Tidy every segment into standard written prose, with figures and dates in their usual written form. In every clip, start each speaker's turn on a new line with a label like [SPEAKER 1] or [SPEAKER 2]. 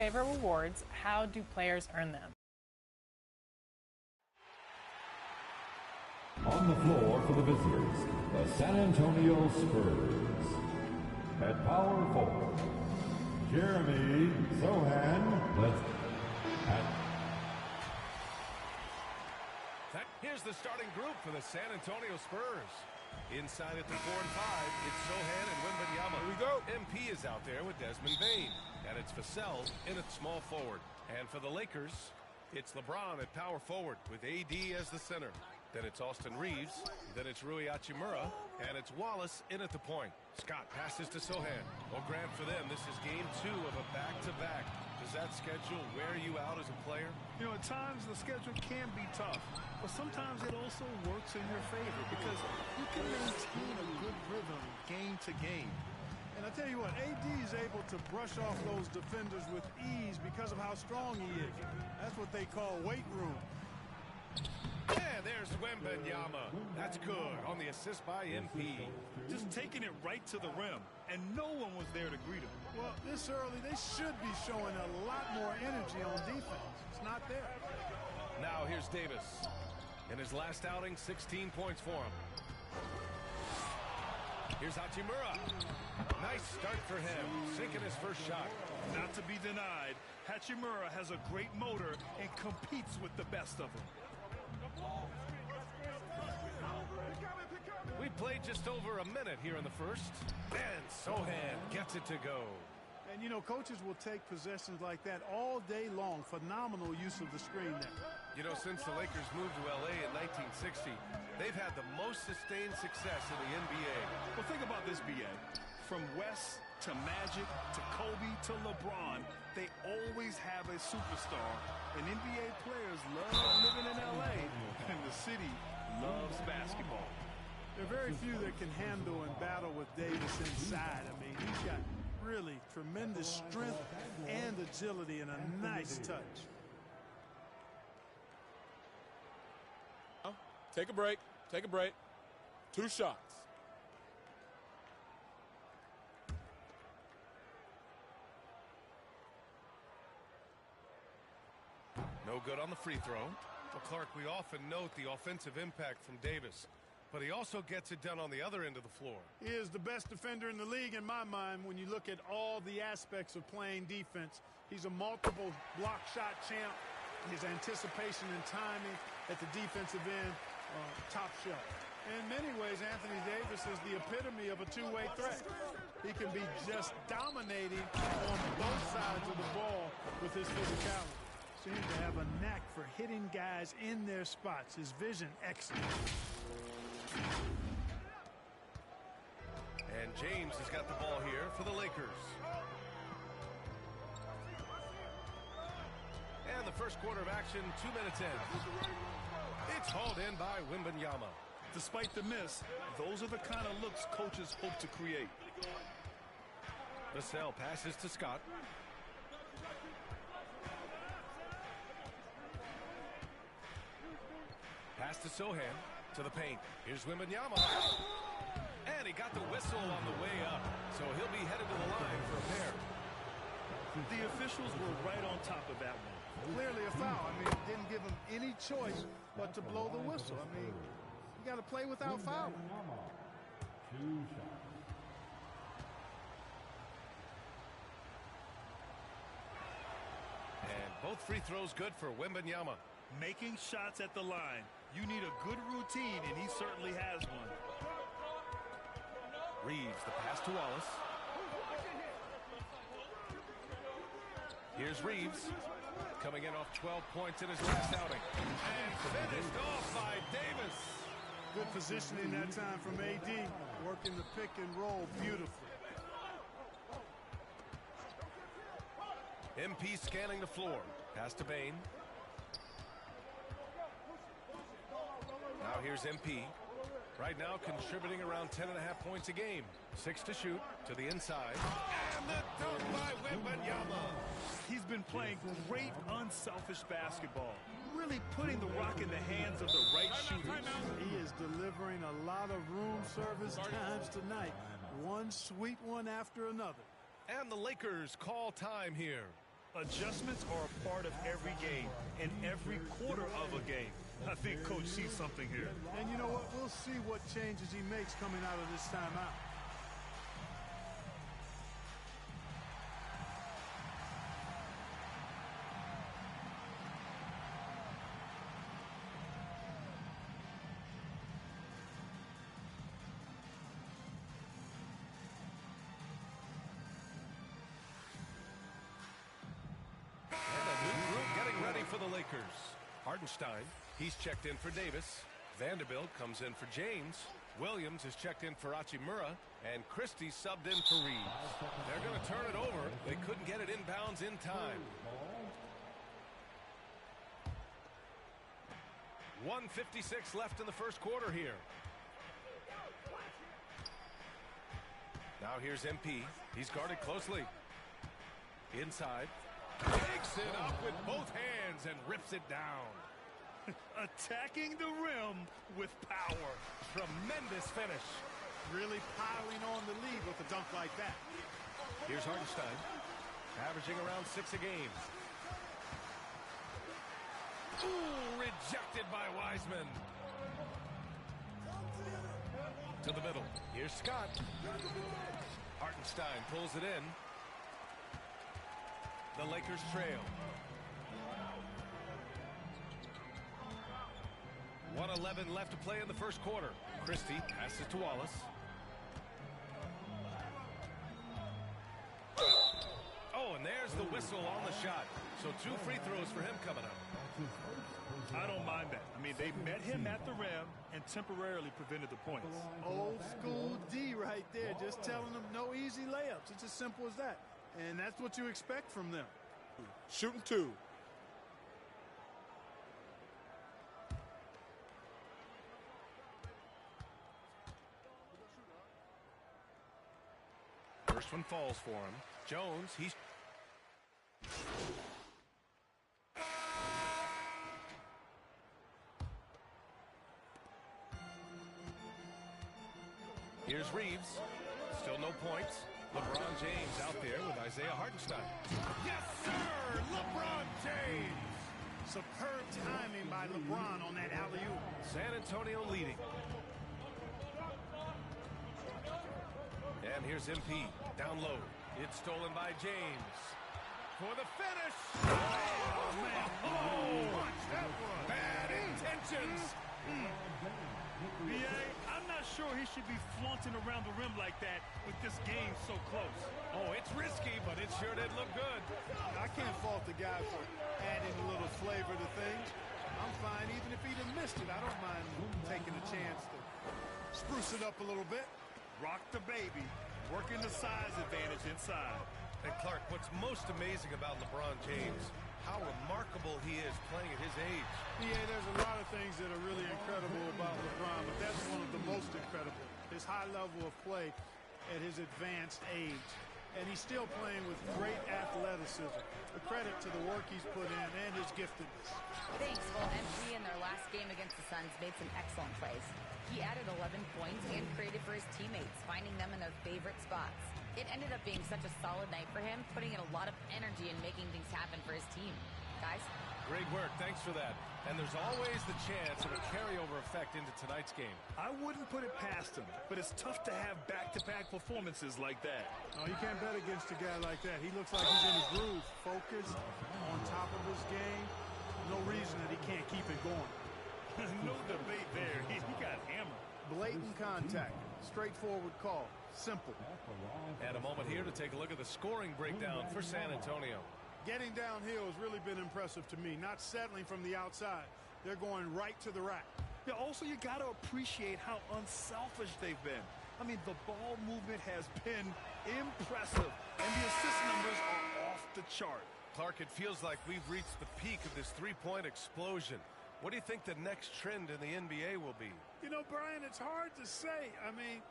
[SPEAKER 1] Favorite rewards, how do players earn them?
[SPEAKER 2] On the floor for the visitors, the San Antonio Spurs. At power forward, Jeremy Sohan.
[SPEAKER 3] Here's the starting group for the San Antonio Spurs. Inside at the 4 and 5, it's Sohan and Wembanyama.
[SPEAKER 4] Here we go.
[SPEAKER 3] MP is out there with Desmond Bain. And it's Vassell in at small forward. And for the Lakers, it's LeBron at power forward with AD as the center. Then it's Austin Reeves. Then it's Rui Hachimura. And it's Wallace in at the point. Scott passes to Sohan. Well, Grant, for them, this is game 2 of a back-to-back. Does that schedule wear you out as a player?
[SPEAKER 4] You know, at times the schedule can be tough, but sometimes it also works in your favor because you can maintain a good rhythm game to game.
[SPEAKER 5] And I tell you what, AD is able to brush off those defenders with ease because of how strong he is. That's what they call weight room.
[SPEAKER 3] Yeah, there's Wembanyama. That's good on the assist by MP.
[SPEAKER 4] Just taking it right to the rim, and no one was there to greet him.
[SPEAKER 5] Well, this early, they should be showing a lot more energy on defense. It's not there.
[SPEAKER 3] Now here's Davis. In his last outing, 16 points for him. Here's Hachimura. Nice start for him, sinking his first shot.
[SPEAKER 4] Not to be denied, Hachimura has a great motor and competes with the best of them.
[SPEAKER 3] We played just over a minute here in the first. And Sohan gets it to go.
[SPEAKER 5] And, you know, coaches will take possessions like that all day long. Phenomenal use of the screen there.
[SPEAKER 3] You know, since the Lakers moved to L.A. in 1960, they've had the most sustained success in the NBA.
[SPEAKER 4] Well, think about this, B.A. From West to Magic to Kobe to LeBron, they always have a superstar. And NBA players love living in L.A. and the city loves basketball.
[SPEAKER 5] There are very few that can handle and battle with Davis inside. I mean, he's got really tremendous strength and agility and a nice touch.
[SPEAKER 6] Take a break. Take a break. 2 shots.
[SPEAKER 3] No good on the free throw. Well, Clark, we often note the offensive impact from Davis, but he also gets it done on the other end of the floor.
[SPEAKER 5] He is the best defender in the league in my mind when you look at all the aspects of playing defense. He's a multiple block shot champ. His anticipation and timing at the defensive end, top shelf. In many ways, Anthony Davis is the epitome of a two-way threat. He can be just dominating on both sides of the ball with his physicality. Seems to have a knack for hitting guys in their spots. His vision, excellent.
[SPEAKER 3] And James has got the ball here for the Lakers. And the first quarter of action, 2 minutes in. It's hauled in by Wembanyama.
[SPEAKER 4] Despite the miss, those are the kind of looks coaches hope to create.
[SPEAKER 3] Vassell passes to Scott. Pass to Sohan, to the paint. Here's Wembanyama. And he got the whistle on the way up, so he'll be headed to the line for a pair.
[SPEAKER 4] The officials were right on top of that one.
[SPEAKER 5] Clearly a foul. I mean, didn't give him any choice but to blow the whistle. I mean, you got to play without fouling.
[SPEAKER 2] 2 shots.
[SPEAKER 3] And both free throws good for Wembanyama.
[SPEAKER 4] Making shots at the line. You need a good routine, and he certainly has one.
[SPEAKER 3] Reeves, the pass to Wallace. Here's Reeves, coming in off 12 points in his last outing. And finished off by Davis.
[SPEAKER 5] Good positioning that time from AD, working the pick and roll beautifully.
[SPEAKER 3] MP scanning the floor. Pass to Bain. Now here's MP. Right now contributing around 10.5 points a game. 6 to shoot, to the inside. And the dunk by Wembanyama.
[SPEAKER 4] He's been playing great unselfish basketball. Really putting the rock in the hands of the right shooters.
[SPEAKER 5] He is delivering a lot of room service times tonight. One sweet one after another.
[SPEAKER 3] And the Lakers call time here.
[SPEAKER 4] Adjustments are a part of every game and every quarter of a game. I think Coach sees something here.
[SPEAKER 5] And you know what? We'll see what changes he makes coming out of this timeout.
[SPEAKER 3] For the Lakers. Hartenstein, he's checked in for Davis. Vanderbilt comes in for James. Williams is checked in for Hachimura. And Christie subbed in for Reeves. They're going to turn it over. They couldn't get it inbounds in time. 1:56 left in the first quarter here. Now here's MP. He's guarded closely. Inside. Takes it up with both hands and rips it down.
[SPEAKER 4] Attacking the rim with power.
[SPEAKER 3] Tremendous finish.
[SPEAKER 5] Really piling on the lead with a dunk like that.
[SPEAKER 3] Here's Hartenstein, averaging around 6 a game. Ooh, rejected by Wiseman. To the middle. Here's Scott. Hartenstein pulls it in. The Lakers trail. 1:11 left to play in the first quarter. Christie passes to Wallace. Oh, and there's the whistle on the shot. So 2 free throws for him coming up.
[SPEAKER 4] I don't mind that. I mean, they met him at the rim and temporarily prevented the points.
[SPEAKER 5] Old school D right there, just telling them no easy layups. It's as simple as that. And that's what you expect from them.
[SPEAKER 6] Shooting 2.
[SPEAKER 3] First one falls for him. Jones, he's... Here's Reeves. Still no points. LeBron James out there with Isaiah Hartenstein. Yes, sir! LeBron James!
[SPEAKER 5] Superb timing by LeBron on that alley-oop.
[SPEAKER 3] San Antonio leading. And here's MP. Down low. It's stolen by James. For the finish! Oh, man! Oh, watch that one! Bad intentions!
[SPEAKER 4] B.A., I'm not sure he should be flaunting around the rim like that with this game so close.
[SPEAKER 3] Oh, it's risky, but it sure did look good.
[SPEAKER 5] I can't fault the guy for adding a little flavor to things. I'm fine even if he'd have missed it. I don't mind taking a chance to spruce it up a little bit.
[SPEAKER 4] Rock the baby, working the size advantage inside.
[SPEAKER 3] And Clark, what's most amazing about LeBron James, how remarkable he is playing at his age.
[SPEAKER 5] Yeah, there's a lot of things that are really incredible about LeBron, but that's one of the most incredible. His high level of play at his advanced age. And he's still playing with great athleticism. A credit to the work he's put in and his giftedness.
[SPEAKER 7] Thanks. Well, MP in their last game against the Suns made some excellent plays. He added 11 points and created for his teammates, finding them in their favorite spots. It ended up being such a solid night for him, putting in a lot of energy and making things happen for his team. Guys?
[SPEAKER 3] Great work. Thanks for that. And there's always the chance of a carryover effect into tonight's game.
[SPEAKER 4] I wouldn't put it past him, but it's tough to have back-to-back performances like that.
[SPEAKER 5] Oh, you can't bet against a guy like that. He looks like he's in a groove, focused, on top of his game. No reason that he can't keep it going.
[SPEAKER 4] No debate there. He got hammered.
[SPEAKER 5] Blatant contact. Straightforward call. Simple.
[SPEAKER 3] And a moment here to take a look at the scoring breakdown for San Antonio.
[SPEAKER 5] Getting downhill has really been impressive to me. Not settling from the outside. They're going right to the rack.
[SPEAKER 4] Yeah, also, you got to appreciate how unselfish they've been. I mean, the ball movement has been impressive, and the assist numbers are off the chart.
[SPEAKER 3] Clark, it feels like we've reached the peak of this three-point explosion. What do you think the next trend in the NBA will be?
[SPEAKER 5] You know, Brian, it's hard to say. I mean,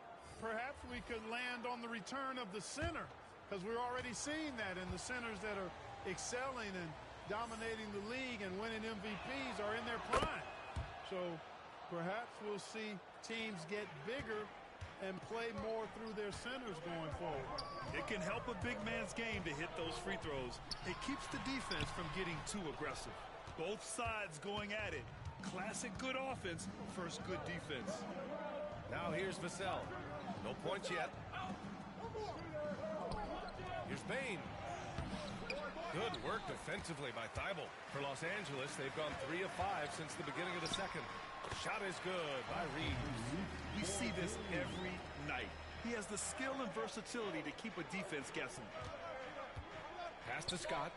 [SPEAKER 5] perhaps we could land on the return of the center, because we're already seeing that in the centers that are excelling and dominating the league and winning MVPs are in their prime. So perhaps we'll see teams get bigger and play more through their centers going forward.
[SPEAKER 4] It can help a big man's game to hit those free throws. It keeps the defense from getting too aggressive. Both sides going at it. Classic good offense versus good defense.
[SPEAKER 3] Now here's Vassell. No points yet. Here's Bain. Good work defensively by Thibault. For Los Angeles, they've gone 3 of 5 since the beginning of the second. Shot is good by Reeves.
[SPEAKER 4] We see this every night. He has the skill and versatility to keep a defense guessing.
[SPEAKER 3] Pass to Scott.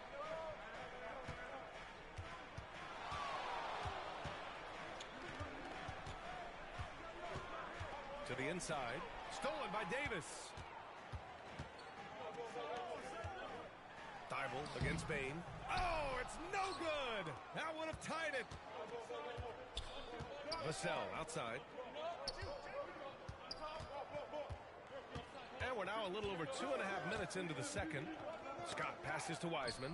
[SPEAKER 3] To the inside. Stolen by Davis. Thibault against Bain. Oh, it's no good. That would have tied it. Vassell outside. And we're now a little over 2.5 minutes into the second. Scott passes to Wiseman.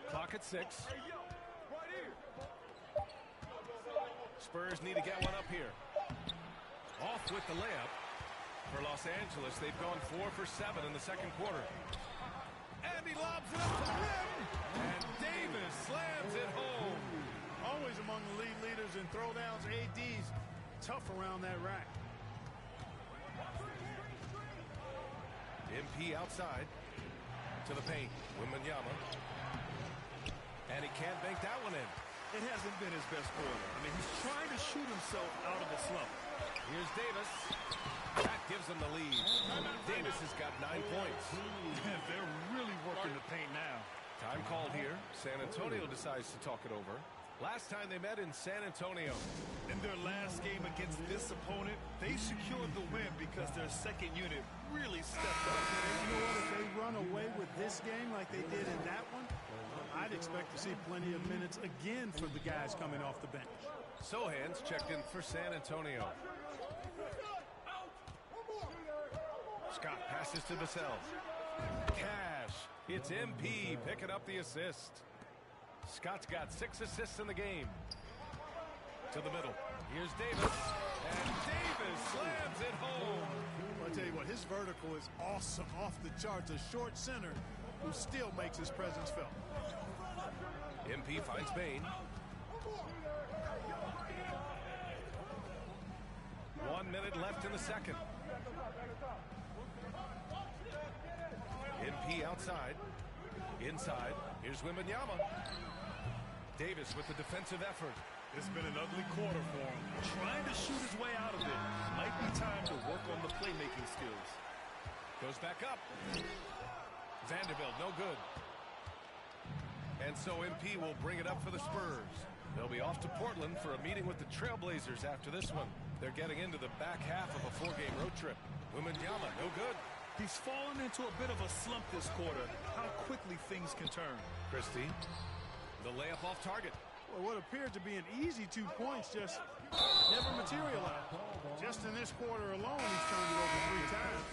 [SPEAKER 3] Clock at 6. Spurs need to get one up here. Off with the layup. For Los Angeles, they've gone 4 for 7 in the second quarter. And he lobs it up to the rim. And Davis slams it home.
[SPEAKER 5] Always among the league leaders in throwdowns. AD's tough around that rack.
[SPEAKER 3] MP outside. To the paint. Wembanyama. And he can't bank that one in.
[SPEAKER 4] It hasn't been his best quarter. I mean, he's trying to shoot himself out of a slump.
[SPEAKER 3] Here's Davis. That gives them the lead. Davis has got 9 points.
[SPEAKER 4] They're really working the paint now.
[SPEAKER 3] Time called here. San Antonio decides to talk it over. Last time they met in San Antonio.
[SPEAKER 4] In their last game against this opponent, they secured the win because their second unit really stepped up.
[SPEAKER 5] You know what? If they run away with this game like they did in that one, I'd expect to see plenty of minutes again for the guys coming off the bench.
[SPEAKER 3] Sohan's checked in for San Antonio. Scott passes to Vassell. Cash. It's MP picking up the assist. Scott's got 6 assists in the game. To the middle. Here's Davis. And Davis slams it home.
[SPEAKER 5] I'll tell you what, his vertical is awesome, off the charts. A short center who still makes his presence felt.
[SPEAKER 3] MP finds Bain. 1 minute left in the second. MP outside. Inside. Here's Wembanyama. Davis with the defensive effort.
[SPEAKER 4] It's been an ugly quarter for him. Trying to shoot his way out of it. Might be time to work on the playmaking skills.
[SPEAKER 3] Goes back up. Vanderbilt, no good. And so MP will bring it up for the Spurs. They'll be off to Portland for a meeting with the Trailblazers after this one. They're getting into the back half of a 4-game road trip. Wembanyama, no good.
[SPEAKER 4] He's fallen into a bit of a slump this quarter. How quickly things can turn.
[SPEAKER 3] Christie, the layup off target.
[SPEAKER 5] Well, what appeared to be an easy 2 points just never materialized. Just in this quarter alone, he's turned it over 3 times.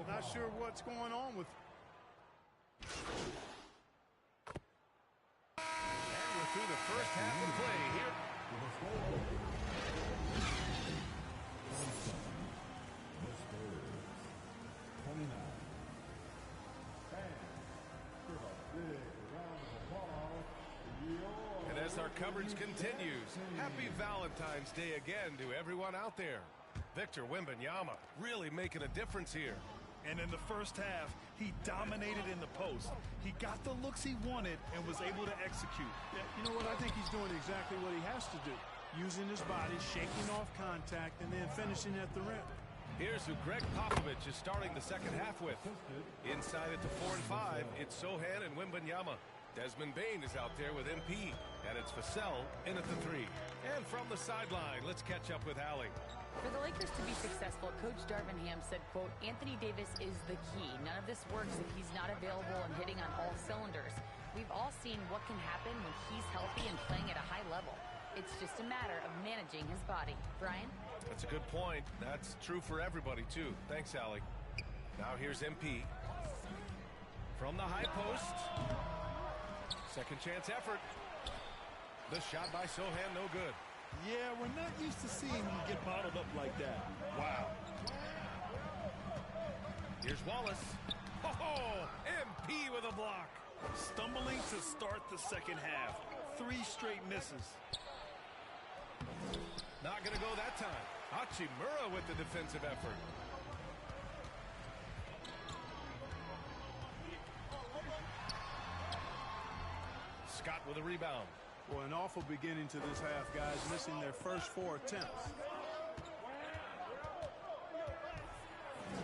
[SPEAKER 5] Not sure what's going on with.
[SPEAKER 3] And we're through the first half of play here. And as our coverage continues, happy Valentine's Day again to everyone out there. Victor Wembanyama really making a difference here.
[SPEAKER 4] And in the first half, he dominated in the post. He got the looks he wanted and was able to execute.
[SPEAKER 5] Yeah, you know what? I think he's doing exactly what he has to do. Using his body, shaking off contact, and then finishing at the rim.
[SPEAKER 3] Here's who Greg Popovich is starting the second half with. Inside at the 4 and 5, it's Sohan and Wembanyama. Desmond Bain is out there with MP. And it's Vassell in at the 3. And from the sideline, let's catch up with Allie.
[SPEAKER 7] For the Lakers to be successful, Coach Darvin Ham said, quote, Anthony Davis is the key. None of this works if he's not available and hitting on all cylinders. We've all seen what can happen when he's healthy and playing at a high level. It's just a matter of managing his body. Brian?
[SPEAKER 3] That's a good point. That's true for everybody, too. Thanks, Allie. Now here's MP. From the high post. Second chance effort. The shot by Sohan, no good.
[SPEAKER 4] Yeah, we're not used to seeing him get bottled up like that. Wow.
[SPEAKER 3] Here's Wallace. Oh, MP with a block.
[SPEAKER 4] Stumbling to start the second half. 3 straight misses.
[SPEAKER 3] Not going to go that time. Hachimura with the defensive effort. Scott with a rebound.
[SPEAKER 5] Well, an awful beginning to this half, guys, missing their first 4 attempts.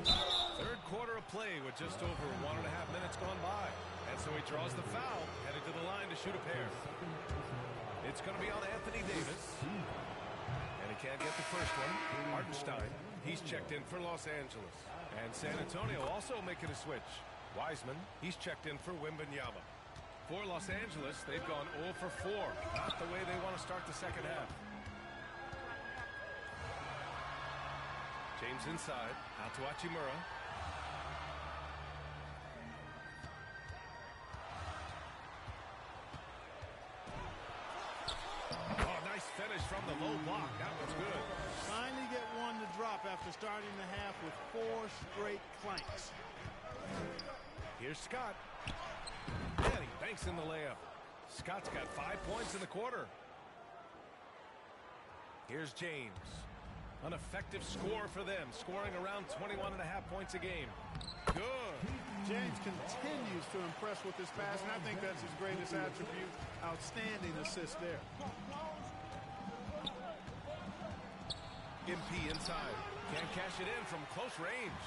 [SPEAKER 3] Third quarter of play with just over 1.5 minutes gone by. And so he draws the foul, headed to the line to shoot a pair. It's going to be on Anthony Davis. And he can't get the first one. Hartenstein, he's checked in for Los Angeles. And San Antonio also making a switch. Wiseman, he's checked in for Wembanyama. For Los Angeles, they've gone 0 for 4. Not the way they want to start the second half. James inside, out to Hachimura. Oh, nice finish from the low block. That was good.
[SPEAKER 5] Finally get one to drop after starting the half with 4 straight clanks.
[SPEAKER 3] Here's Scott. And he banks in the layup. Scott's got 5 points in the quarter. Here's James. An effective score for them, scoring around 21.5 points a game. Good.
[SPEAKER 5] James continues to impress with his pass, and I think that's his greatest attribute. Outstanding assist there.
[SPEAKER 3] MP inside. Can't cash it in from close range.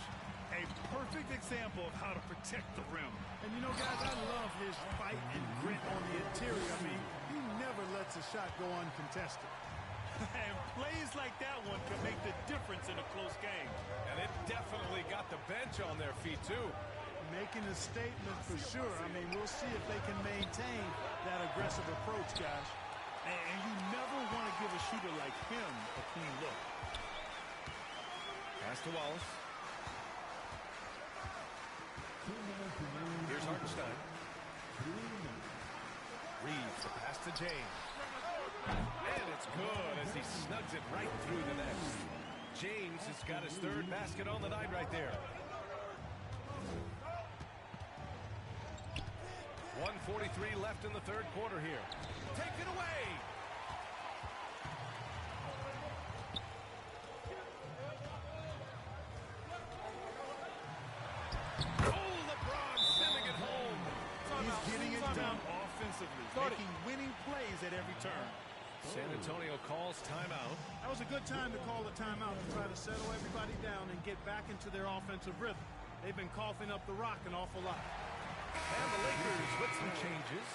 [SPEAKER 4] A perfect example of how to protect the rim.
[SPEAKER 5] And you know, guys, I love his fight and grit on the interior. I mean, he never lets a shot go uncontested.
[SPEAKER 4] And plays like that one can make the difference in a close game.
[SPEAKER 3] And it definitely got the bench on their feet, too.
[SPEAKER 5] Making a statement for sure. I mean, we'll see if they can maintain that aggressive approach, guys.
[SPEAKER 4] And you never want to give a shooter like him a clean look.
[SPEAKER 3] Pass to Wallace. Here's Hartenstein. Reeves, the pass to James. And it's good as he snugs it right through the net. James has got his 3rd basket on the night right there. 1:43 left in the 3rd quarter here. Take it away. Oh, LeBron sending it home.
[SPEAKER 4] He's getting it done offensively, making winning plays at every turn.
[SPEAKER 3] San Antonio calls timeout.
[SPEAKER 5] That was a good time to call the timeout to try to settle everybody down and get back into their offensive rhythm. They've been coughing up the rock an awful lot.
[SPEAKER 3] And the Lakers with some changes.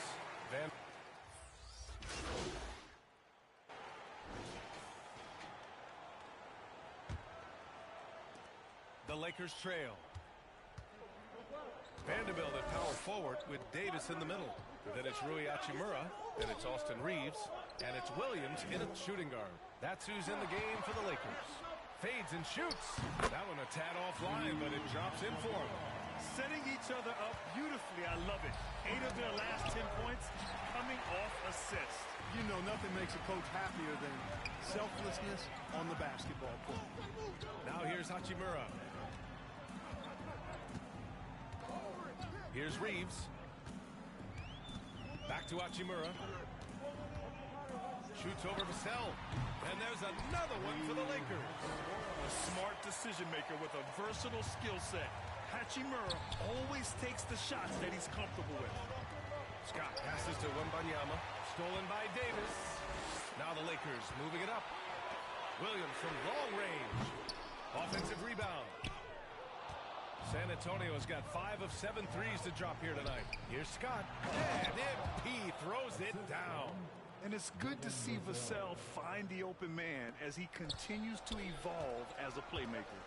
[SPEAKER 3] The Lakers trail. Vanderbilt at power forward with Davis in the middle. Then it's Rui Hachimura. Then it's Austin Reeves. And it's Williams in at shooting guard. That's who's in the game for the Lakers. Fades and shoots. That one a tad offline, but it drops in for him.
[SPEAKER 4] Setting each other up beautifully. I love it. 8 of their last 10 points coming off assists.
[SPEAKER 5] You know, nothing makes a coach happier than selflessness on the basketball court.
[SPEAKER 3] Now here's Hachimura. Here's Reeves. Back to Hachimura. Shoots over Vassell. And there's another one for the Lakers.
[SPEAKER 4] A smart decision maker with a versatile skill set. Hachimura always takes the shots that he's comfortable with.
[SPEAKER 3] Scott passes to Wembanyama. Stolen by Davis. Now the Lakers moving it up. Williams from long range. Offensive rebound. San Antonio's got 5 of 7 threes to drop here tonight. Here's Scott. And MP throws it down.
[SPEAKER 4] And it's good to see Vassell find the open man as he continues to evolve as a playmaker.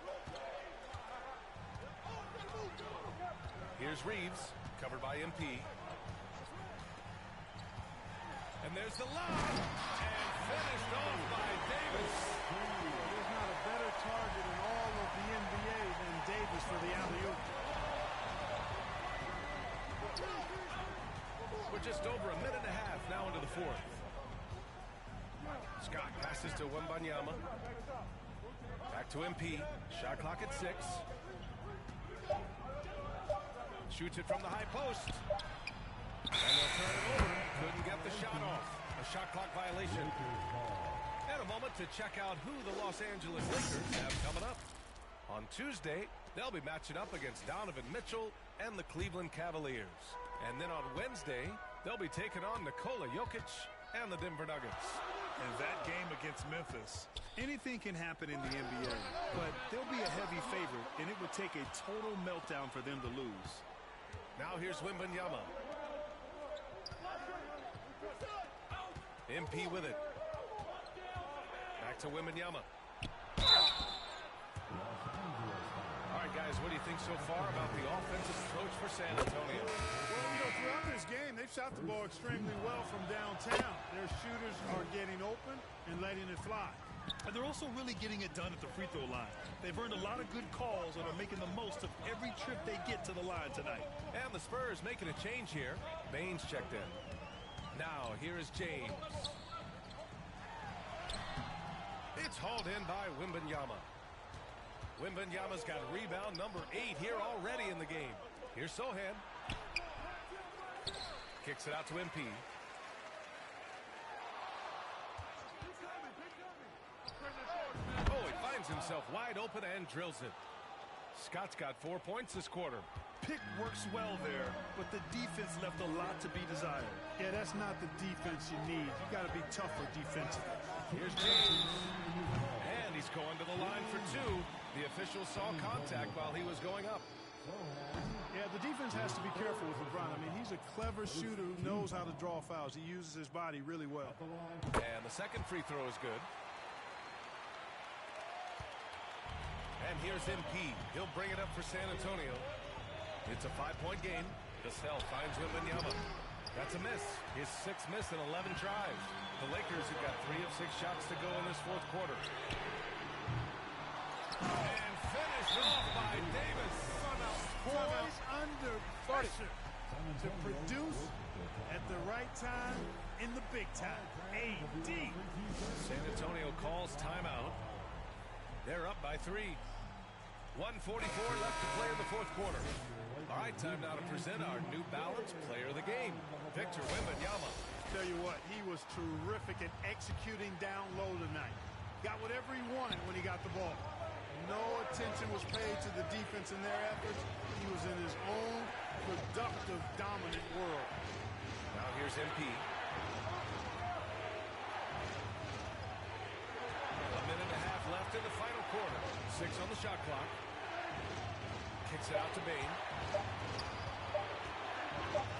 [SPEAKER 3] Here's Reeves, covered by MP. And there's the lob. And finished off by Davis.
[SPEAKER 5] There's not a better target in all of the NBA than Davis for the alley-oop.
[SPEAKER 3] We're just over a minute and a half now into the 4th. Scott passes to Wembanyama. Back to MP. Shot clock at 6. Shoots it from the high post. And they'll turn it over. Couldn't get the shot off. A shot clock violation. And a moment to check out who the Los Angeles Lakers have coming up. On Tuesday, they'll be matching up against Donovan Mitchell and the Cleveland Cavaliers. And then on Wednesday, they'll be taking on Nikola Jokic and the Denver Nuggets.
[SPEAKER 4] And that game against Memphis, anything can happen in the NBA, but they'll be a heavy favorite, and it would take a total meltdown for them to lose.
[SPEAKER 3] Now here's Wembanyama. MP with it. Back to Wembanyama. All right, guys, what do you think so far about the offensive approach for San Antonio?
[SPEAKER 5] Well, throughout this game, they've shot the ball extremely well from downtown. Their shooters are getting open and letting it fly.
[SPEAKER 4] And they're also really getting it done at the free throw line. They've earned a lot of good calls and are making the most of every trip they get to the line tonight.
[SPEAKER 3] And the Spurs making a change here. Baines checked in. Now, here is James. It's hauled in by Wembanyama. Wembanyama's got rebound number 8 here already in the game. Here's Sohan. Kicks it out to MP. Oh, he finds himself wide open and drills it. Scott's got 4 points this quarter.
[SPEAKER 4] Pick works well there, but the defense left a lot to be desired.
[SPEAKER 5] Yeah, that's not the defense you need. You got to be tougher defensively.
[SPEAKER 3] Here's James. And he's going to the line for 2. The official saw contact while he was going up.
[SPEAKER 5] Yeah, the defense has to be careful with LeBron. I mean, he's a clever shooter who knows how to draw fouls. He uses his body really well.
[SPEAKER 3] And the second free throw is good. And here's MP. He'll bring it up for San Antonio. It's a 5-point game. Vassell finds Wembanyama. That's a miss. His 6th miss in 11 tries. The Lakers have got 3 of 6 shots to go in this fourth quarter. And finished off by Davis.
[SPEAKER 5] Poised under pressure to produce at the right time in the big time. AD.
[SPEAKER 3] San Antonio calls timeout. They're up by 3. 1:44 left to play in the fourth quarter. All right, time now to present our New Balance Player of the Game, Victor Wembanyama.
[SPEAKER 5] Tell you what, he was terrific at executing down low tonight. Got whatever he wanted when he got the ball. No attention was paid to the defense in their efforts. He was in his own productive, dominant world.
[SPEAKER 3] Now here's MP. A minute and a half left in the final quarter. 6 on the shot clock. Kicks it out to Bane.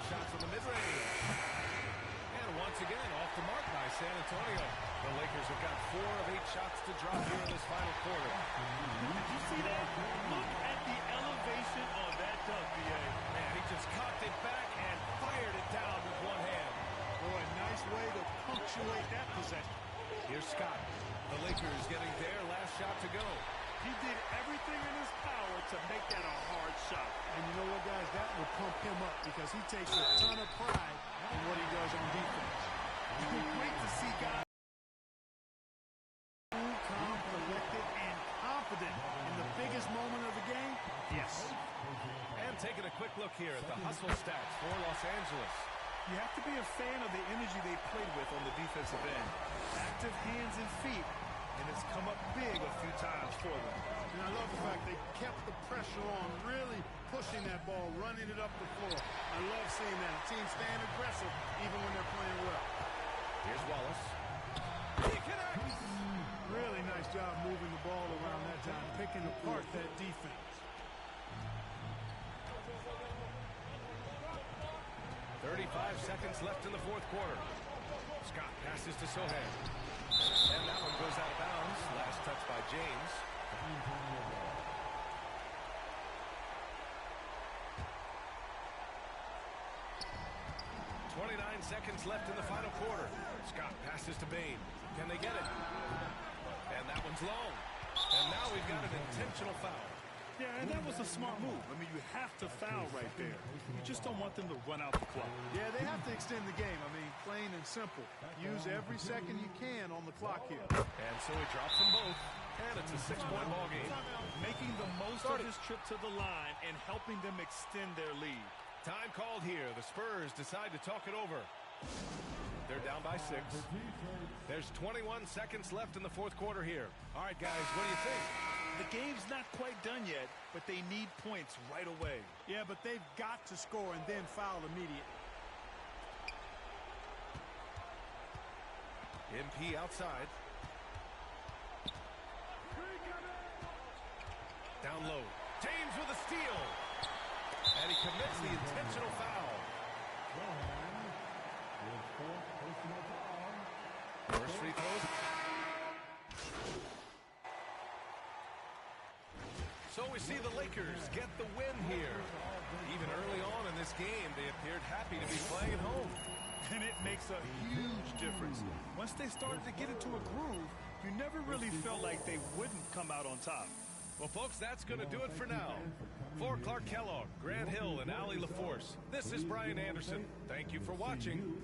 [SPEAKER 3] Shot from the mid-range. And once again, off the mark by San Antonio. The Lakers have got 4 of 8 shots to drop here in this final quarter.
[SPEAKER 4] Did you see that? Look at the elevation on that dunk, B.A.
[SPEAKER 3] Man, he just cocked it back and fired it down with one hand.
[SPEAKER 5] Boy, nice way to punctuate that possession.
[SPEAKER 3] Here's Scott. The Lakers getting their last shot to go.
[SPEAKER 4] He did everything in his power to make that a hard shot.
[SPEAKER 5] And you know what, guys? That will pump him up because he takes a ton of pride in what he does on defense.
[SPEAKER 4] It's been great to see guys
[SPEAKER 5] calm, collected, and confident in the biggest moment of the game. Yes.
[SPEAKER 3] And taking a quick look here at the hustle stats for Los Angeles.
[SPEAKER 4] You have to be a fan of the energy they played with on the defensive end. Active hands and feet, and it's come up big a few times for them.
[SPEAKER 5] And I love the fact they kept the pressure on, really pushing that ball, running it up the floor. I love seeing that. A team staying aggressive even when they're playing well.
[SPEAKER 3] Here's Wallace. He connects!
[SPEAKER 5] Really nice job moving the ball around that time, picking apart that defense.
[SPEAKER 3] 35 seconds left in the fourth quarter. Scott passes to Sohan. And that one goes out of bounds. Last touch by James. Seconds left in the final quarter. Scott passes to Bane. Can they get it? And that one's long. And now we've got an intentional foul.
[SPEAKER 4] Yeah, and that was a smart move. I mean, you have to foul right there. You just don't want them to run out the clock.
[SPEAKER 5] Yeah, they have to extend the game. I mean, plain and simple. Use every second you can on the clock here.
[SPEAKER 3] And so he drops them both, and it's a 6-point ball game.
[SPEAKER 4] Making the most of his trip to the line and helping them extend their lead.
[SPEAKER 3] Time called here. The Spurs decide to talk it over. They're down by 6. There's 21 seconds left in the fourth quarter here. All right, guys, what do you think?
[SPEAKER 4] The game's not quite done yet, but they need points right away.
[SPEAKER 5] Yeah, but they've got to score and then foul immediately.
[SPEAKER 3] MP outside. Down low. James with a steal. And he commits the intentional foul. First free throws. So we see the Lakers get the win here. Even early on in this game, they appeared happy to be playing at home.
[SPEAKER 4] And it makes a huge difference. Once they started to get into a groove, you never really felt like they wouldn't come out on top.
[SPEAKER 3] Well, folks, that's going to do it for now. For Clark Kellogg, Grant Hill, and Allie LaForce, this is Brian Anderson. Thank you for watching.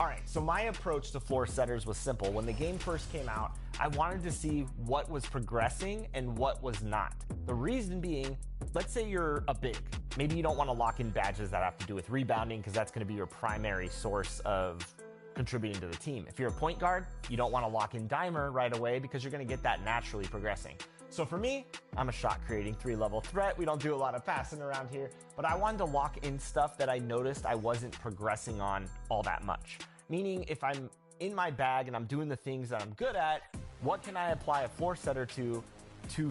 [SPEAKER 8] All right, so my approach to floor setters was simple. When the game first came out, I wanted to see what was progressing and what was not. The reason being, let's say you're a big. Maybe you don't want to lock in badges that have to do with rebounding because that's going to be your primary source of contributing to the team. If you're a point guard, you don't want to lock in dimer right away because you're going to get that naturally progressing. So for me, I'm a shot creating 3-level threat. We don't do a lot of passing around here, but I wanted to lock in stuff that I noticed I wasn't progressing on all that much. Meaning if I'm in my bag and I'm doing the things that I'm good at, what can I apply a floor setter to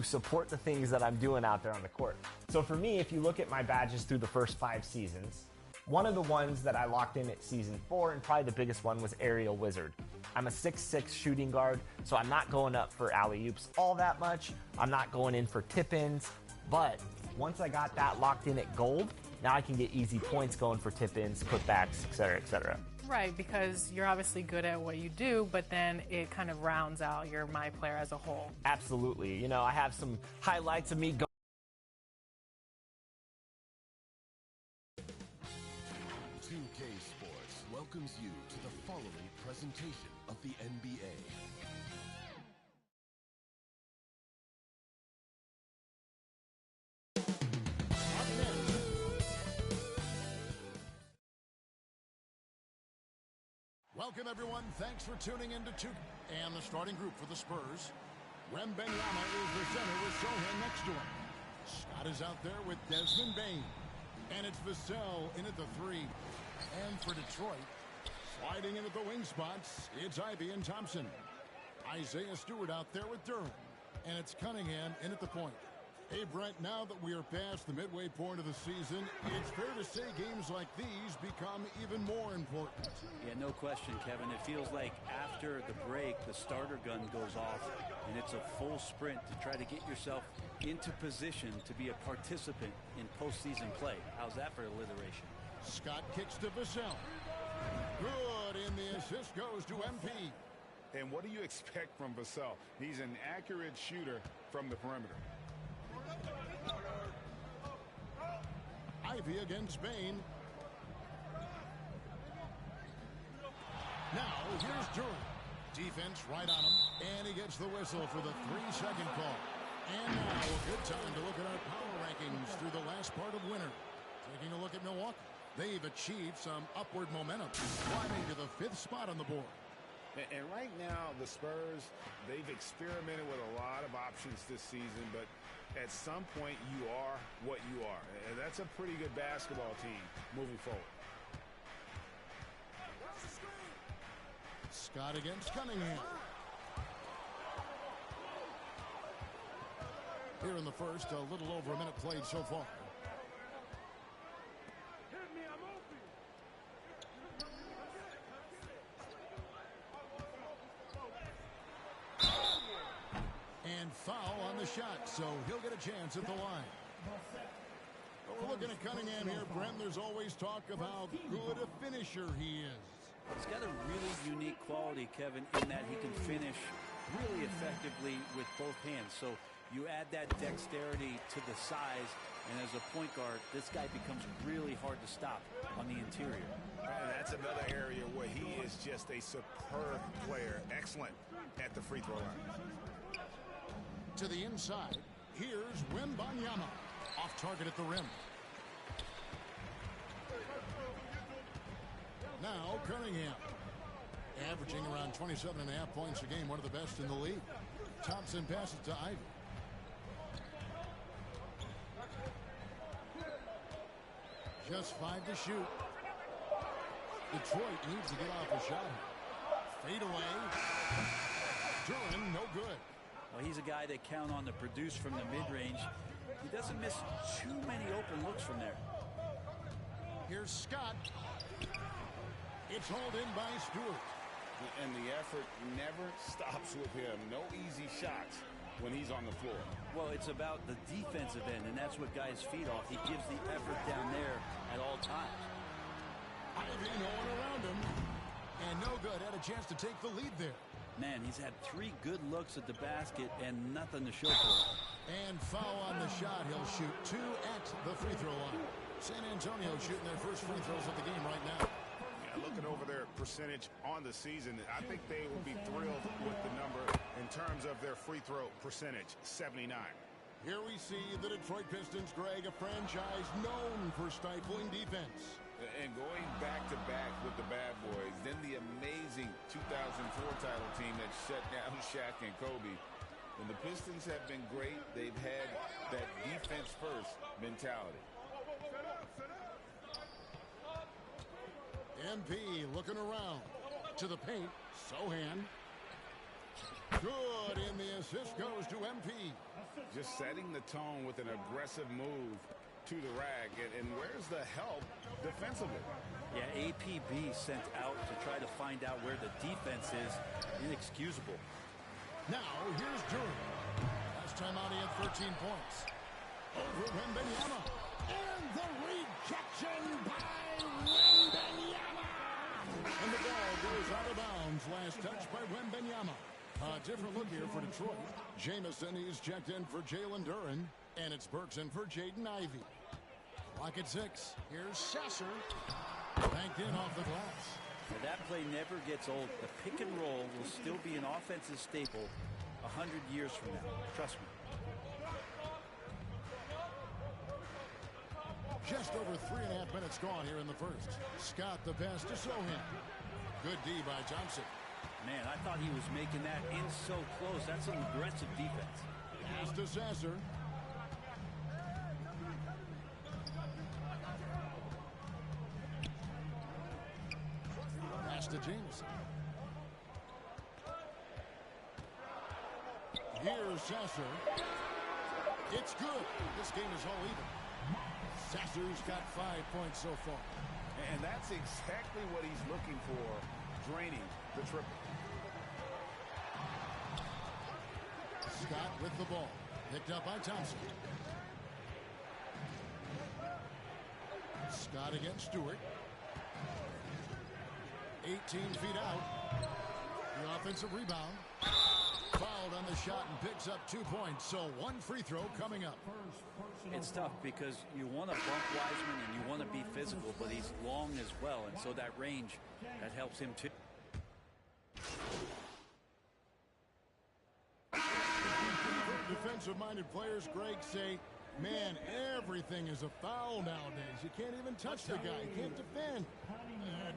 [SPEAKER 8] support the things that I'm doing out there on the court? So for me, if you look at my badges through the first 5 seasons, one of the ones that I locked in at season 4, and probably the biggest one, was Aerial Wizard. I'm a 6'6" shooting guard, so I'm not going up for alley-oops all that much. I'm not going in for tip-ins, but once I got that locked in at gold, now I can get easy points going for tip-ins, putbacks, etc., etc.
[SPEAKER 1] Right, because you're obviously good at what you do, but then it kind of rounds out your My Player as a whole.
[SPEAKER 8] Absolutely. You know, I have some highlights of me going.
[SPEAKER 9] 2K Sports welcomes you to the following presentation of the NBA.
[SPEAKER 10] Welcome, everyone. Thanks for tuning in to 2. And the starting group for the Spurs. Wembanyama is the center with Sohan next to him. Scott is out there with Desmond Bane. And it's Vassell in at the 3. And for Detroit, sliding in at the wing spots, it's Ivy and Thompson. Isaiah Stewart out there with Durham. And it's Cunningham in at the point. Hey, Brent, now that we are past the midway point of the season, it's fair to say games like these become even more important.
[SPEAKER 11] Yeah, no question, Kevin. It feels like after the break, the starter gun goes off, and it's a full sprint to try to get yourself into position to be a participant in postseason play. How's that for alliteration?
[SPEAKER 10] Scott kicks to Vassell. Good, and the assist goes to MP.
[SPEAKER 4] And what do you expect from Vassell? He's an accurate shooter from the perimeter.
[SPEAKER 10] Ivy against Bane. Now, here's Durham. Defense right on him, and he gets the whistle for the 3-second call. And now, a good time to look at our power rankings through the last part of winter. Taking a look at Milwaukee. They've achieved some upward momentum, climbing to the 5th spot on the board.
[SPEAKER 4] And right now, the Spurs, they've experimented with a lot of options this season, but at some point, you are what you are. And that's a pretty good basketball team moving forward.
[SPEAKER 10] Scott against Cunningham. Here in the first, a little over a minute played so far. And foul on the shot, so he'll get a chance at the line. But we're looking at Cunningham here, Brent. There's always talk of how good a finisher he is.
[SPEAKER 11] He's got a really unique quality, Kevin, in that he can finish really effectively with both hands. So you add that dexterity to the size, and as a point guard, this guy becomes really hard to stop on the interior.
[SPEAKER 4] And that's another area where he is just a superb player. Excellent at the free throw line.
[SPEAKER 10] To the inside, here's Wembanyama. Off target at the rim. Now Cunningham. Averaging around 27.5 points a game, one of the best in the league. Thompson passes to Ivy. Just 5 to shoot. Detroit needs to get off a shot. Fade away. Durham, no good.
[SPEAKER 11] Well, he's a guy that count on to produce from the mid-range. He doesn't miss too many open looks from there.
[SPEAKER 10] Here's Scott. It's hauled in by Stewart.
[SPEAKER 4] And the effort never stops with him. No easy shots when he's on the floor.
[SPEAKER 11] Well, it's about the defensive end, and that's what guys feed off. He gives the effort down there at all times.
[SPEAKER 10] Ivy, no one around him. And no good. Had a chance to take the lead there.
[SPEAKER 11] Man, he's had 3 good looks at the basket and nothing to show for it.
[SPEAKER 10] And foul on the shot. He'll shoot 2 at the free throw line. San Antonio shooting their first free throws of the game right now.
[SPEAKER 4] Yeah, looking over their percentage on the season, I think they will be thrilled with the number in terms of their free throw percentage, 79.
[SPEAKER 10] Here we see the Detroit Pistons, Greg, a franchise known for stifling defense.
[SPEAKER 3] And going back-to-back with the bad boys, then the amazing 2004 title team that shut down Shaq and Kobe. When the Pistons have been great, they've had that defense-first mentality.
[SPEAKER 10] MP looking around. To the paint, Sohan. Good, and the assist goes to MP.
[SPEAKER 4] Just setting the tone with an aggressive move to the rack. And where's the help defensively?
[SPEAKER 11] Yeah, APB sent out to try to find out where the defense is. Inexcusable.
[SPEAKER 10] Now, here's Durham. Last time out, he had 13 points. Over Wembanyama. And the rejection by Wembanyama. And the ball goes out of bounds. Last touch by Wembanyama. A different look here for Detroit. Jamison, he's checked in for Jalen Duren. And it's Burks in for Jaden Ivey. Clock at 6. Here's Sasser. Banked in off the glass.
[SPEAKER 11] Now that play never gets old. The pick and roll will still be an offensive staple 100 years from now. Trust me.
[SPEAKER 10] Just over 3.5 minutes gone here in the first. Scott the pass to Sohan. Good D by Thompson.
[SPEAKER 11] Man, I thought he was making that in so close. That's an aggressive defense.
[SPEAKER 10] Pass to Sasser. Pass to Jameson. Here's Sasser. It's good. This game is all even. Sasser's got 5 points so far.
[SPEAKER 4] And that's exactly what he's looking for, draining the triple.
[SPEAKER 10] Scott with the ball. Picked up by Thompson. Scott against Stewart. 18 feet out. The offensive rebound. Fouled on the shot and picks up 2 points. So 1 free throw coming up.
[SPEAKER 11] It's tough because you want to bump Wiseman and you want to be physical, but he's long as well, and so that range, that helps him too.
[SPEAKER 10] Defensive-minded players, Greg, say, man, everything is a foul nowadays. You can't even touch the guy. You can't defend.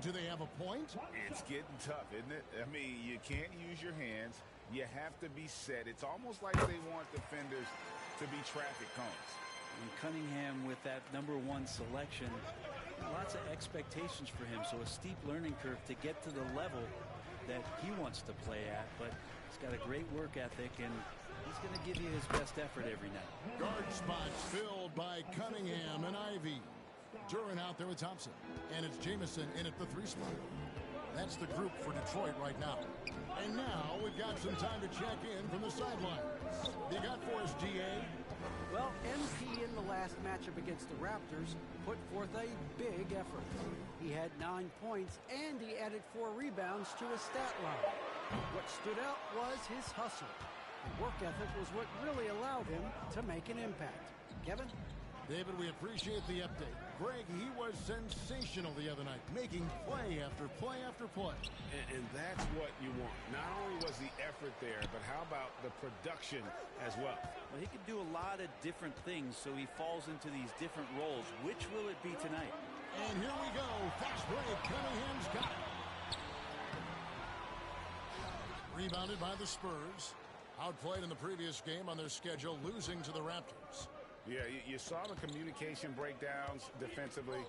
[SPEAKER 10] Do they have a point?
[SPEAKER 4] It's getting tough, isn't it? I mean, you can't use your hands. You have to be set. It's almost like they want defenders to be traffic cones.
[SPEAKER 11] And Cunningham with that #1 selection, lots of expectations for him, so a steep learning curve to get to the level that he wants to play at, but he's got a great work ethic, and he's going to give you his best effort every night.
[SPEAKER 10] Guard spots filled by Cunningham and Ivey. Duren out there with Thompson, and it's Jamison in at the 3 spot. That's the group for Detroit right now. And now we've got some time to check in from the sidelines. You got for us, GA?
[SPEAKER 12] Well, MP in the last matchup against the Raptors put forth a big effort. He had 9 points and he added 4 rebounds to his stat line. What stood out was his hustle. The work ethic was what really allowed him to make an impact. Kevin?
[SPEAKER 10] David, we appreciate the update. Greg, he was sensational the other night, making play after play after play.
[SPEAKER 4] And that's what you want. Not only was the effort there, but how about the production as well?
[SPEAKER 11] Well, he can do a lot of different things, so he falls into these different roles. Which will it be tonight?
[SPEAKER 10] And here we go. Fast break. Cunningham's got it. Rebounded by the Spurs. Outplayed in the previous game on their schedule, losing to the Raptors.
[SPEAKER 4] Yeah, you saw the communication breakdowns defensively,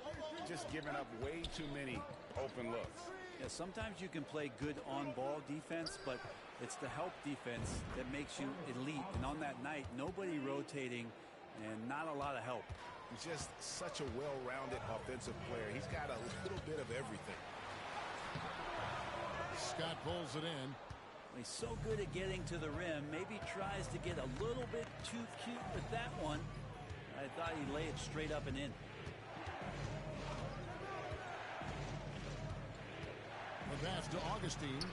[SPEAKER 4] just giving up way too many open looks.
[SPEAKER 11] Yeah, sometimes you can play good on-ball defense, but it's the help defense that makes you elite. And on that night, nobody rotating and not a lot of help.
[SPEAKER 4] He's just such a well-rounded offensive player. He's got a little bit of everything.
[SPEAKER 10] Scott pulls it in.
[SPEAKER 11] He's so good at getting to the rim. Maybe tries to get a little bit too cute with that one. I thought he'd lay it straight up and in.
[SPEAKER 10] The pass to Augustine.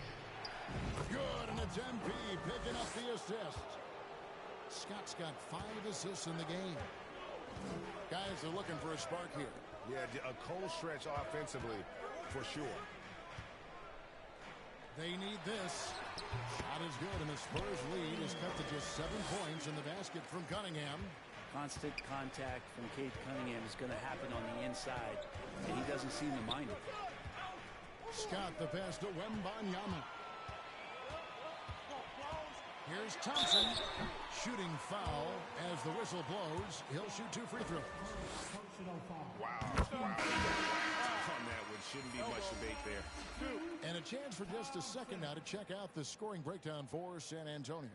[SPEAKER 10] Good, and it's MP picking up the assist. Scott's got 5 assists in the game. Guys are looking for a spark here.
[SPEAKER 4] Yeah, a cold stretch offensively, for sure.
[SPEAKER 10] They need this. Shot is good, and the Spurs lead is cut to just 7 points in the basket from Cunningham.
[SPEAKER 11] Constant contact from Cade Cunningham is going to happen on the inside, and he doesn't seem to mind it.
[SPEAKER 10] Scott the pass to Wembanyama. Here's Thompson. Shooting foul as the whistle blows. He'll shoot 2 free throws.
[SPEAKER 4] Wow. On that one, shouldn't be much debate there.
[SPEAKER 10] And a chance for just a second now to check out the scoring breakdown for San Antonio.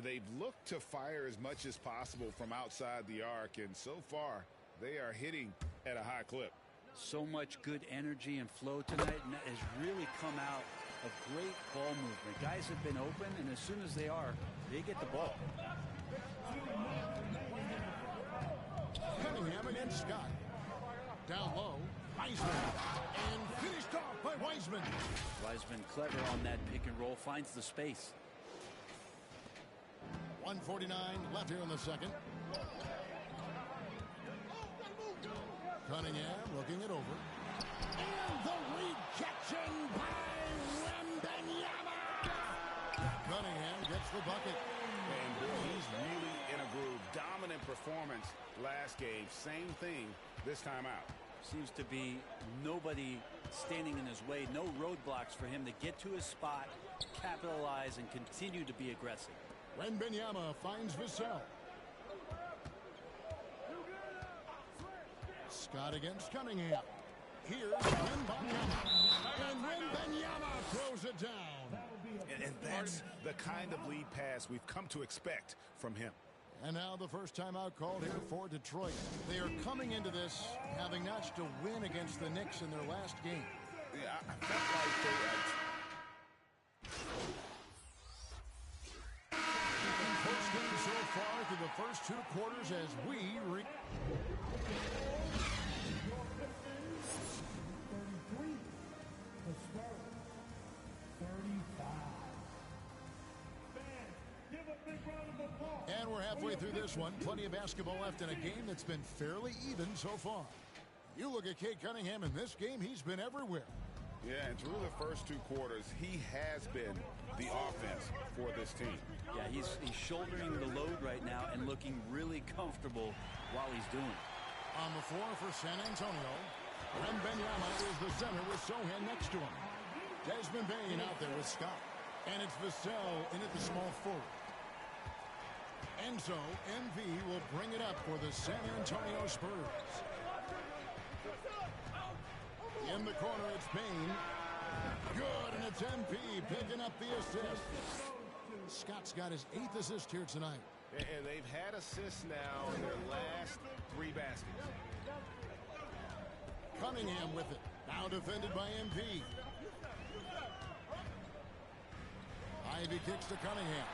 [SPEAKER 4] They've looked to fire as much as possible from outside the arc, and so far, they are hitting at a high clip.
[SPEAKER 11] So much good energy and flow tonight, and that has really come out of great ball movement. Guys have been open, and as soon as they are, they get the ball.
[SPEAKER 10] Cunningham against Scott. Down low, Wiseman. And finished off by Wiseman.
[SPEAKER 11] Wiseman clever on that pick and roll, finds the space.
[SPEAKER 10] 1:49 left here in the second. Cunningham looking it over. And the rejection by Wembanyama. Cunningham gets the bucket.
[SPEAKER 13] And boy, he's really in a groove. Dominant performance last game. Same thing this time out.
[SPEAKER 11] Seems to be nobody standing in his way. No roadblocks for him to get to his spot, capitalize, and continue to be aggressive.
[SPEAKER 10] Wembanyama finds Vassell. Scott against Cunningham. Here's Wembanyama. And Wembanyama throws it down.
[SPEAKER 13] And that's the kind of lead pass we've come to expect from him.
[SPEAKER 10] And now the first timeout called here for Detroit. They are coming into this having notched a win against the Knicks in their last game.
[SPEAKER 13] Yeah, I felt like they
[SPEAKER 10] first game so far through the first 2 quarters as we 35. And we're halfway through this one. Plenty of basketball left in a game that's been fairly even so far. You look at Cade Cunningham in this game, he's been everywhere.
[SPEAKER 13] Yeah, and through the first 2 quarters, he has been the offense for this team.
[SPEAKER 11] Yeah, he's shouldering the load right now and looking really comfortable while he's doing it.
[SPEAKER 10] On the floor for San Antonio, Wembanyama is the center with Sohan next to him. Desmond Bane out there with Scott. And it's Vassell in at the small forward. And so MV will bring it up for the San Antonio Spurs. In the corner, it's Bane. Good, and it's MP picking up the assist. Scott's got his 8th assist here tonight.
[SPEAKER 3] And they've had assists now in their last 3 baskets.
[SPEAKER 10] Cunningham with it. Now defended by MP. Ivy kicks to Cunningham.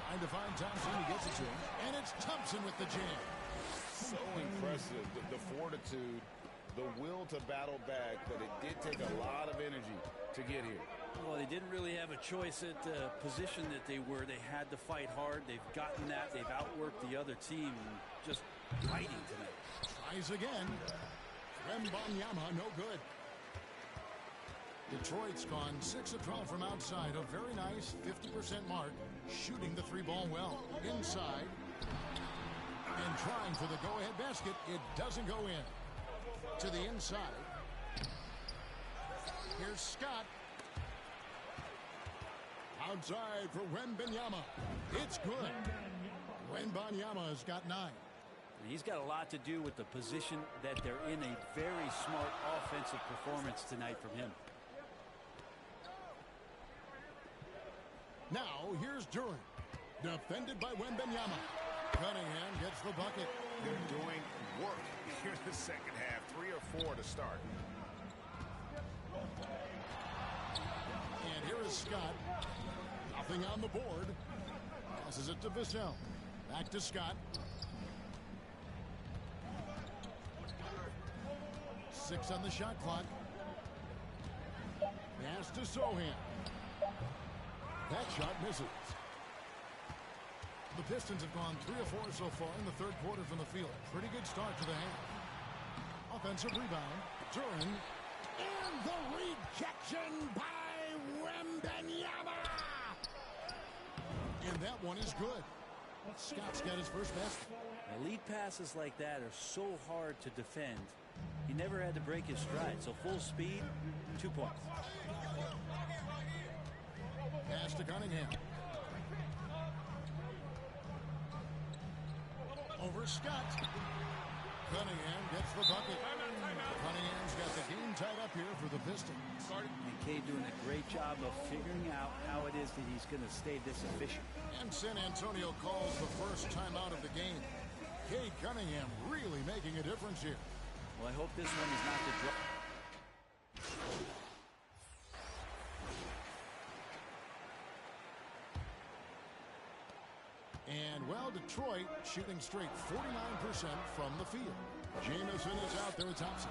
[SPEAKER 10] Trying to find Thompson. He gets it to him. And it's Thompson with the jam.
[SPEAKER 13] So impressive. The fortitude, the will to battle back, but it did take a lot of energy to get here.
[SPEAKER 11] Well, they didn't really have a choice at the position that they were. They had to fight hard. They've gotten that. They've outworked the other team. Just fighting tonight.
[SPEAKER 10] Tries again. Wembanyama, no good. Detroit's gone 6 of 12 from outside. A very nice 50% mark. Shooting the 3-ball well. Inside. And trying for the go-ahead basket. It doesn't go in. To the inside. Here's Scott. Outside for Wembanyama. It's good. Wembanyama's got 9.
[SPEAKER 11] He's got a lot to do with the position that they're in. A very smart offensive performance tonight from him.
[SPEAKER 10] Now, here's Duran. Defended by Wembanyama. Cunningham gets the bucket.
[SPEAKER 13] They're doing work here in the second half. 3 or 4 to start.
[SPEAKER 10] And here is Scott. Nothing on the board. Passes it to Vassell. Back to Scott. 6 on the shot clock. Pass to Sohan. That shot misses. The Pistons have gone 3 or 4 so far in the 3rd quarter from the field. Pretty good start to the half. Offensive rebound. Duran. And the rejection by Wembanyama. And that one is good. Scott's got his first basket.
[SPEAKER 11] Now, lead passes like that are so hard to defend. He never had to break his stride. So full speed, 2 points.
[SPEAKER 10] Pass to Cunningham. Over Scott. Cunningham gets the bucket. Cunningham's got the game tied up here for the Pistons.
[SPEAKER 11] And Cade doing a great job of figuring out how it is that he's going to stay this efficient.
[SPEAKER 10] And San Antonio calls the first timeout of the game. Cade Cunningham really making a difference here.
[SPEAKER 11] Well, I hope this one is not the draw.
[SPEAKER 10] And, well, Detroit shooting straight 49% from the field. Jamison is out there at Thompson.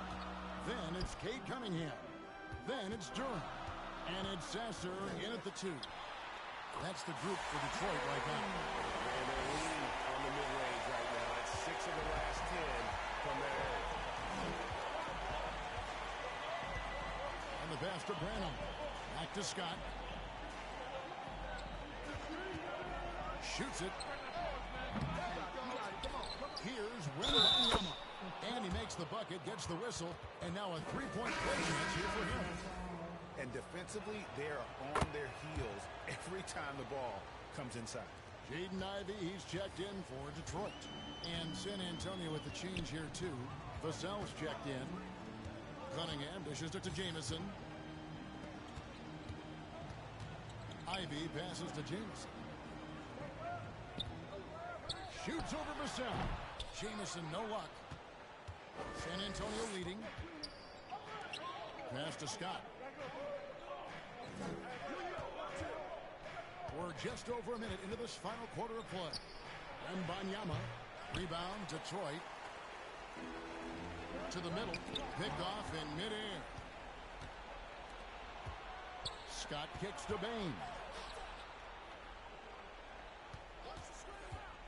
[SPEAKER 10] Then it's Cade Cunningham. Then it's Durham. And it's Sasser in at the 2. That's the group for Detroit right now.
[SPEAKER 13] And they're leading on the mid-range right now. That's 6 of the last 10 from that area.
[SPEAKER 10] And the pass to Branham. Back to Scott. Shoots it. Here's Wembanyama. And he makes the bucket, gets the whistle, and now a three-point play chance here for him.
[SPEAKER 13] And defensively, they are on their heels every time the ball comes inside.
[SPEAKER 10] Jaden Ivey, he's checked in for Detroit. And San Antonio with the change here, too. Vassell's checked in. Cunningham dishes it to Jamison. Ivey passes to Jamison. Shoots over Vassell. Jamison, no luck. San Antonio leading. Pass to Scott. We're just over a minute into this final quarter of play. Wembanyama. Rebound, Detroit. To the middle. Picked off in midair. Scott kicks to Bain.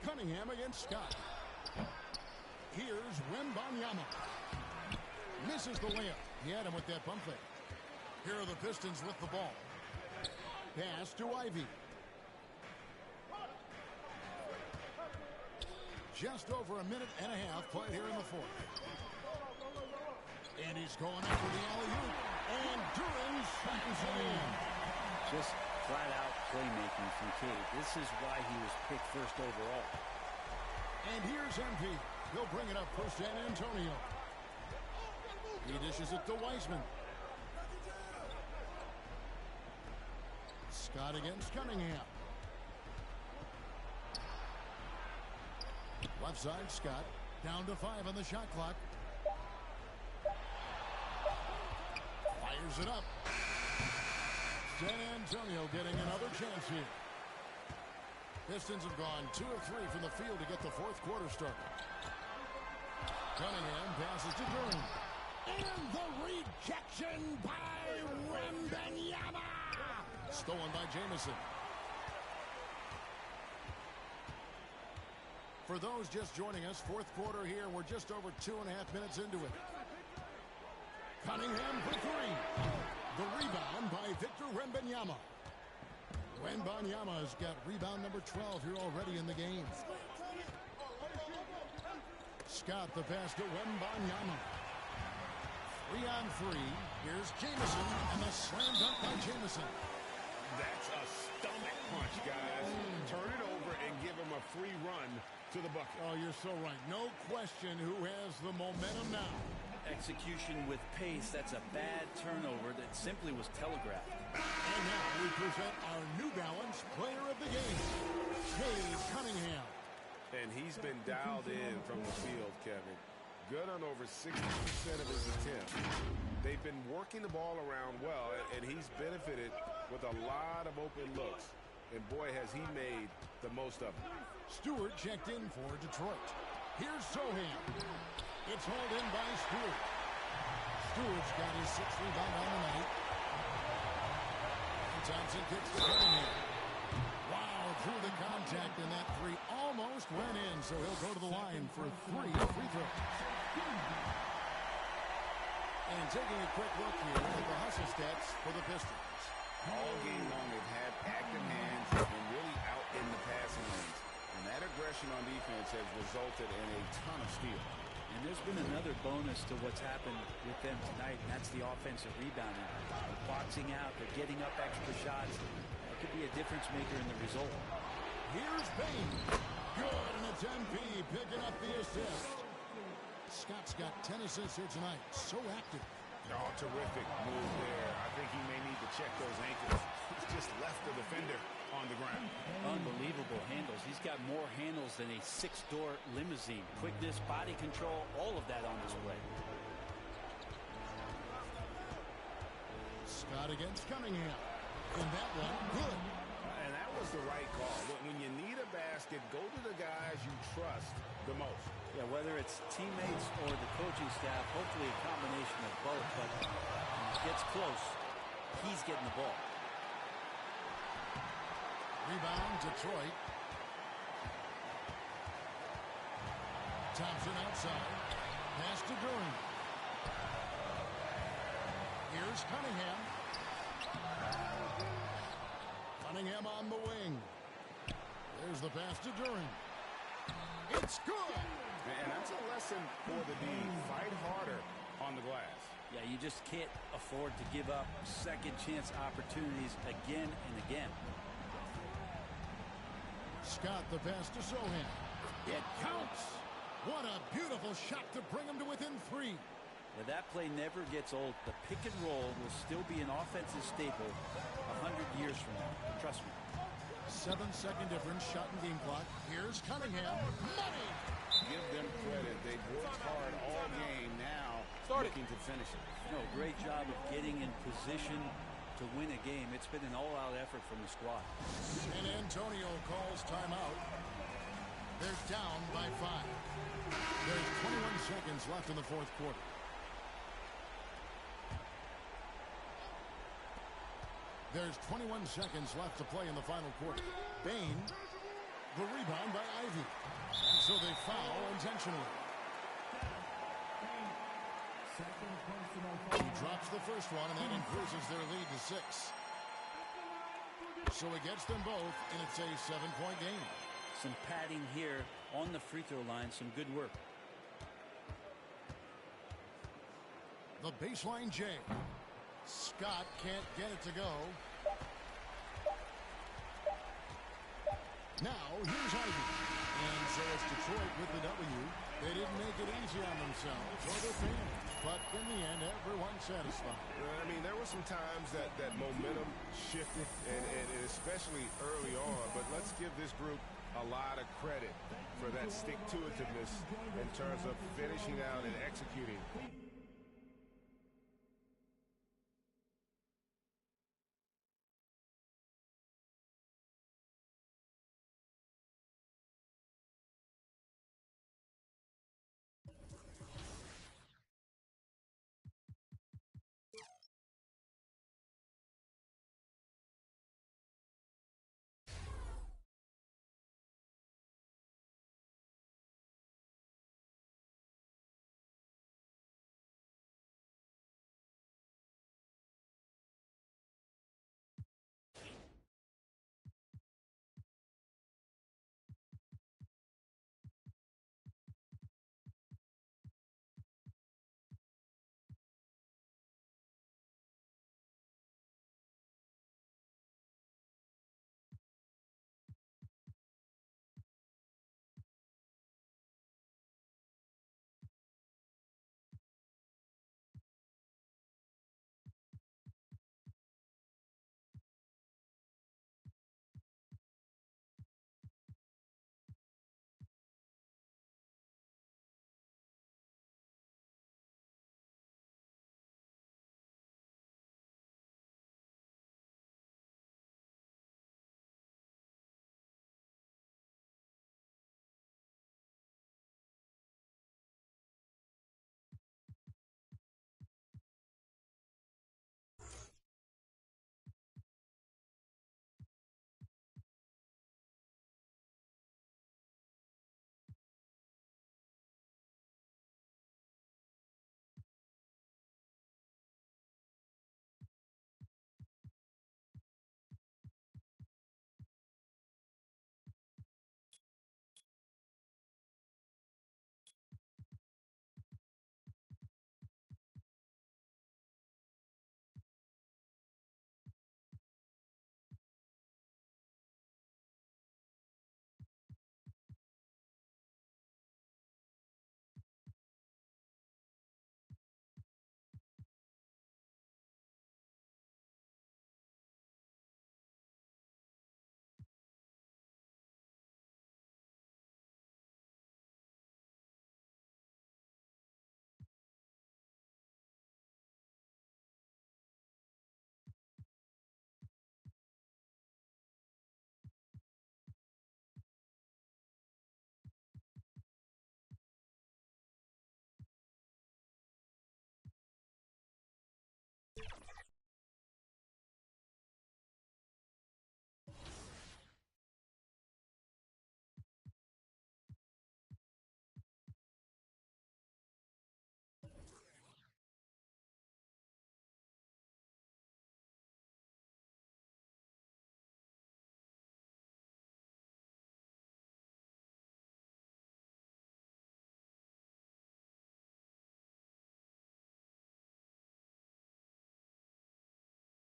[SPEAKER 10] Cunningham against Scott. Here's Wembanyama. Misses the layup. He had him with that pump fake. Here are the Pistons with the ball. Pass to Ivey. Just over a minute and a half played here in the fourth. And he's going after the alley-oop. And Durham slams it in.
[SPEAKER 11] Just flat-out playmaking from Cade. This is why he was picked first overall.
[SPEAKER 10] And here's MP. He'll bring it up for San Antonio. He dishes it to Wiseman. Scott against Cunningham. Left side, Scott. Down to 5 on the shot clock. Fires it up. San Antonio getting another chance here. Pistons have gone 2 of 3 from the field to get the fourth quarter started. Cunningham passes to Durham. And the rejection by Wembanyama. Stolen by Jamison. For those just joining us, fourth quarter here. We're just over 2.5 minutes into it. Cunningham for 3. The rebound by Victor Wembanyama. Wembanyama has got rebound number 12 here already in the game. Scott the pass to Wembanyama. 3 on 3. Here's Jamison and the slam dunk by Jamison.
[SPEAKER 13] That's a stomach punch, guys. Turn it over and give him a free run to the bucket.
[SPEAKER 10] Oh, you're so right. No question who has the momentum now.
[SPEAKER 11] Execution with pace. That's a bad turnover that simply was telegraphed.
[SPEAKER 10] And now we present our New Balance player of the game, Cade Cunningham.
[SPEAKER 13] And he's been dialed in from the field, Kevin. Good on over 60% of his attempts. They've been working the ball around well, and he's benefited with a lot of open looks. And boy, has he made the most of it.
[SPEAKER 10] Stewart checked in for Detroit. Here's Sohan. It's hauled in by Stewart. Stewart's got his 6th rebound on the night. And Thompson kicks to Cunningham. Wow, through the contact, and that 3 almost went in, so he'll go to the line for 3 free throws. And taking a quick look here at the hustle stats for the Pistons.
[SPEAKER 13] All game long, they've had active hands and really out in the passing lanes. And that aggression on defense has resulted in a ton of steals.
[SPEAKER 11] And there's been another bonus to what's happened with them tonight, and that's the offensive rebounding. They're boxing out, they're getting up extra shots. That could be a difference maker in the result.
[SPEAKER 10] Here's Bain. Good, and it's MP picking up the assist. Scott's got 10 assists here tonight. So active.
[SPEAKER 13] Oh, terrific move there. I think he may need to check those ankles. He's just left the defender on the ground.
[SPEAKER 11] Unbelievable handles. He's got more handles than a 6-door limousine. Quickness, body control, all of that on display.
[SPEAKER 10] Scott against Cunningham. And that one, good.
[SPEAKER 13] And that was the right call. When you need a basket basket, go to the guys you trust the most.
[SPEAKER 11] Yeah, whether it's teammates or the coaching staff, hopefully a combination of both. But when it gets close, he's getting the ball.
[SPEAKER 10] Rebound, Detroit. Thompson outside. Pass to Durant. Here's Cunningham. Cunningham on the wing. There's the pass to Durant. It's good.
[SPEAKER 13] And that's a lesson for the D. Fight harder on the glass.
[SPEAKER 11] Yeah, you just can't afford to give up second chance opportunities again and again.
[SPEAKER 10] Scott, the pass to Sohan. It counts. What a beautiful shot to bring him to within 3.
[SPEAKER 11] Yeah, that play never gets old. The pick and roll will still be an offensive staple 100 years from now. Trust me.
[SPEAKER 10] 7-second difference, shot and game clock. Here's Cunningham. Money!
[SPEAKER 13] Give them credit. They've worked hard all game now, looking to finish it.
[SPEAKER 11] No, great job of getting in position to win a game. It's been an all-out effort from the squad.
[SPEAKER 10] San Antonio calls timeout. They're down by 5. There's 21 seconds left in the fourth quarter. There's 21 seconds left to play in the final quarter. Bain, the rebound by Ivy. And so they foul intentionally. He drops the first one, and that increases their lead to 6. So it gets them both, and it's a 7-point game.
[SPEAKER 11] Some padding here on the free throw line. Some good work.
[SPEAKER 10] The baseline J. Scott can't get it to go. Now, here's Ivy. And so it's Detroit with the W. They didn't make it easy on themselves or their fans. But in the end, everyone's satisfied.
[SPEAKER 13] I mean, there were some times that momentum shifted, and especially early on. But let's give this group a lot of credit for that stick-to-itiveness in terms of finishing out and executing